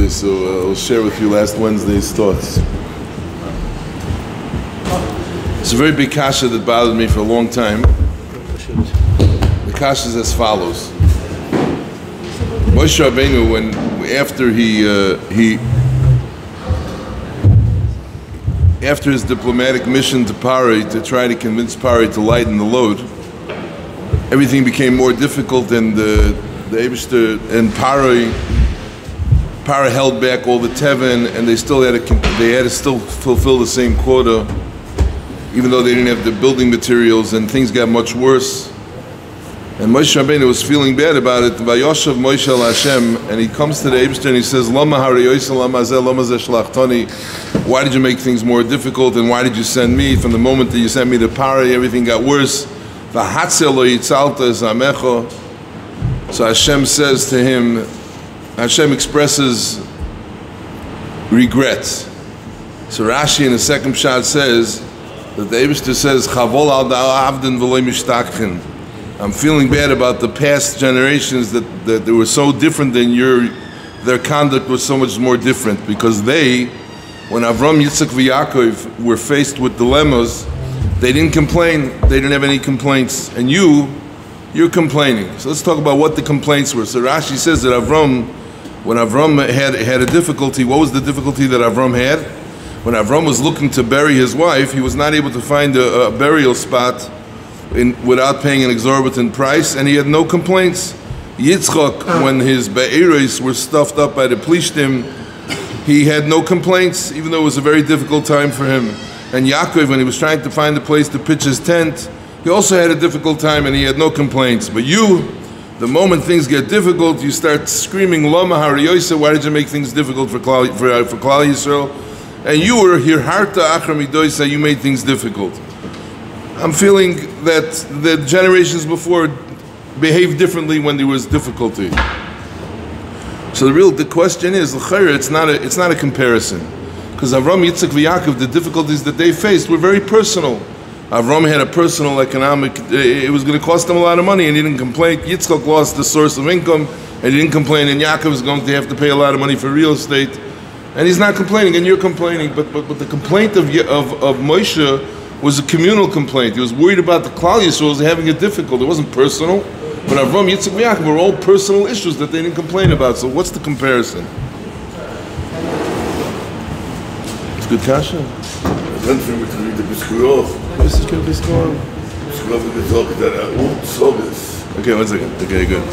Wednesday, so I'll share with you last Wednesday's thoughts. It's a very big kasha that bothered me for a long time. The kasha is as follows. Moshe Rabbeinu, after his diplomatic mission to Pari to try to convince Pari to lighten the load, everything became more difficult, and the Eibishter and Pari held back all the tevin, and they had to still fulfill the same quota, even though they didn't have the building materials, and things got much worse. And Moshe Rabbeinu was feeling bad about it. Vayoshav Moshe al Hashem, and he comes to the Eibishter and he says, Lama harioisa lama seshalachtani. Why did you make things more difficult, and why did you send me? From the moment that you sent me to Pari, everything got worse. V'hatzel lo yitzalta zamecho. So Hashem says to him, Hashem expresses regret. So Rashi in the second pshat says that the Eibishter says, Chavol al da'al avdin v'lo mishtachchin. I'm feeling bad about the past generations that they were so different than their conduct was so much more different, because when Avram, Yitzchak, and Yaakov were faced with dilemmas, they didn't complain. They didn't have any complaints. And you're complaining. So let's talk about what the complaints were. So Rashi says that when Avram had a difficulty, what was the difficulty that Avram had? When Avram was looking to bury his wife, he was not able to find a burial spot without paying an exorbitant price, and he had no complaints. Yitzchak, when his be'eros were stuffed up by the plishtim, he had no complaints, even though it was a very difficult time for him. And Yaakov, when he was trying to find a place to pitch his tent, he also had a difficult time, and he had no complaints. But the moment things get difficult, you start screaming, Lama harioisa, why did you make things difficult for Klal Yisrael? And you were here, harta achar midoisa, you made things difficult. I'm feeling that the generations before behaved differently when there was difficulty. So the question is, it's not a comparison, because Avram, Yitzchak, and Yaakov, the difficulties that they faced were very personal. Avram had a personal economic, it was going to cost him a lot of money, and he didn't complain. Yitzchak lost the source of income, and he didn't complain. And Yaakov is going to have to pay a lot of money for real estate, and he's not complaining, and you're complaining. But the complaint of Moshe was a communal complaint. He was worried about the Klal Yisrael having it difficult. It wasn't personal. But Avram, Yitzchak, and Yaakov were all personal issues that they didn't complain about. So what's the comparison? It's good kasha. Okay, 1 second. Okay, good.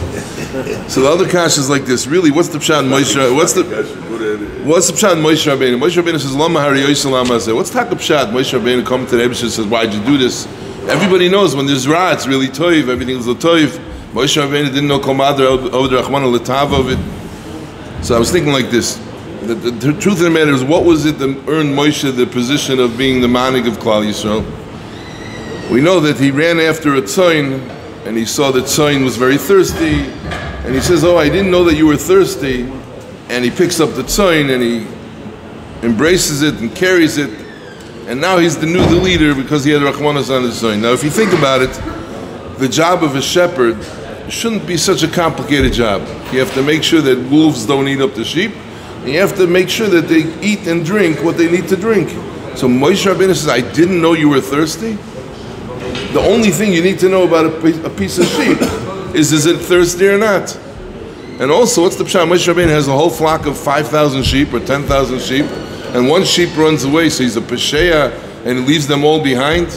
So the other kasha is like this. Really, what's the pshat Moshe? What's the pshat Moshe Rabbeinu? Moshe Rabbeinu says, Lama harioisa lama seh. What's taka pshat? Moshe Rabbeinu come to the Eibishter and says, why'd you do this? Everybody knows when there's ra, it's really toiv. Everything is a toiv. Moshe Rabbeinu didn't know kol madar od rachmana l'tava of it. So I was thinking like this. The truth of the matter is, what was it that earned Moshe the position of being the manig of Klal Yisrael? We know that he ran after a tzoin, and he saw that tzoin was very thirsty, and he says, oh, I didn't know that you were thirsty, and he picks up the tzoin, and he embraces it and carries it, and now he's the leader because he had rachmanas on his tzoin. Now if you think about it, the job of a shepherd shouldn't be such a complicated job. You have to make sure that wolves don't eat up the sheep, and you have to make sure that they eat and drink what they need to drink. So Moshe Rabbeinu says, I didn't know you were thirsty? The only thing you need to know about a piece of sheep is it thirsty or not? And also, what's the pshat? Moshe Rabbeinu has a whole flock of 5,000 sheep or 10,000 sheep, and one sheep runs away, so he's a pesheya, and he leaves them all behind.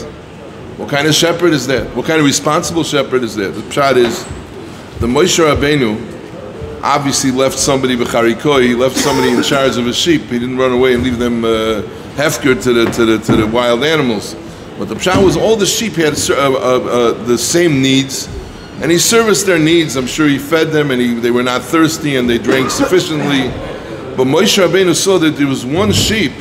What kind of shepherd is that? What kind of responsible shepherd is that? The pshat is, the Moshe Rabbeinu obviously left somebody b'charikoi, he left somebody in charge of his sheep. He didn't run away and leave them hefker to the wild animals. But the pshat was all the sheep had the same needs, and he serviced their needs. I'm sure he fed them, and they were not thirsty, and they drank sufficiently. But Moshe Rabbeinu saw that there was one sheep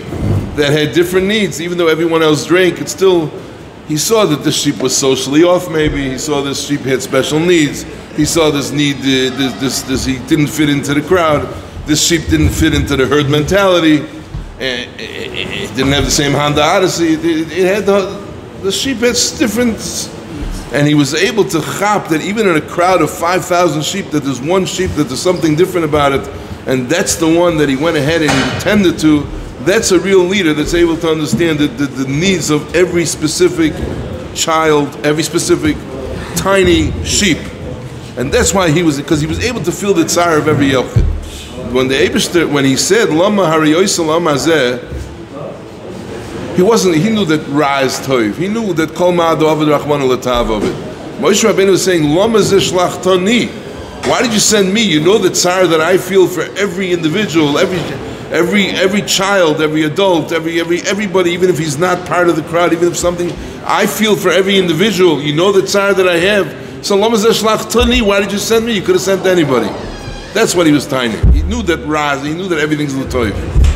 that had different needs. Even though everyone else drank, he saw that this sheep was socially off maybe. He saw this sheep had special needs. He saw this need, he didn't fit into the crowd. This sheep didn't fit into the herd mentality. It didn't have the same Honda Odyssey. It had the sheep had different, and he was able to chop that even in a crowd of 5,000 sheep, that there's one sheep that there's something different about it, and that's the one that he went ahead and he attended to. That's a real leader that's able to understand the needs of every specific child, every specific tiny sheep. And that's why because he was able to feel the tzar of every yelchid. When he said, Lama hariyosa lama zeh, he knew that Ra is toiv. He knew that kol ma'ad ovid rachmanu l'tav ovid. Moshe Rabbeinu was saying, Lama seshlashtani. Why did you send me? You know the tzar that I feel for every individual, every child, every adult, everybody, even if he's not part of the crowd, even if something, I feel for every individual. You know the tzar that I have. So Lama seshlashtani, why did you send me? You could have sent anybody. That's what he was tiny. He knew that he knew that everything's l'toiv.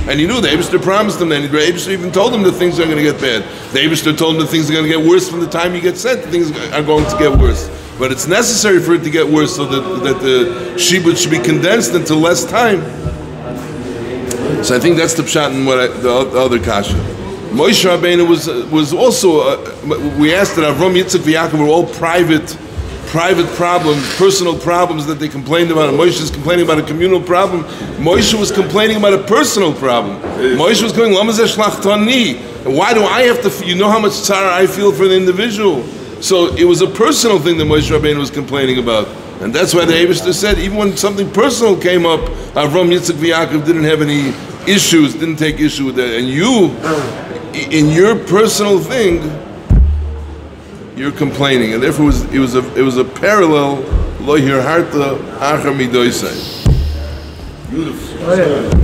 And he knew the Eibishter promised him, and the Eibishter even told him that things are going to get bad. The Eibishter told him that things are going to get worse from the time you get sent. Things are going to get worse. But it's necessary for it to get worse so that the shibud should be condensed into less time. So I think that's the pshat in the other kasha. Moshe Rabbeinu was also, we asked that Avram, Yitzchak, Yaakov were all private problems, personal problems that they complained about. Moshe is complaining about a communal problem. Moshe was complaining about a personal problem. Moshe was going, Lama zeh shlachtani. Why do I have to, you know how much tzara I feel for the individual? So it was a personal thing that Moshe Rabbeinu was complaining about. And that's why the Eibishter said, even when something personal came up, Avram, Yitzchak, Yaakov didn't have any issues, didn't take issue with that. And you, in your personal thing, you're complaining, and therefore it was a parallel. Lo hirharta achar midoisai. Beautiful.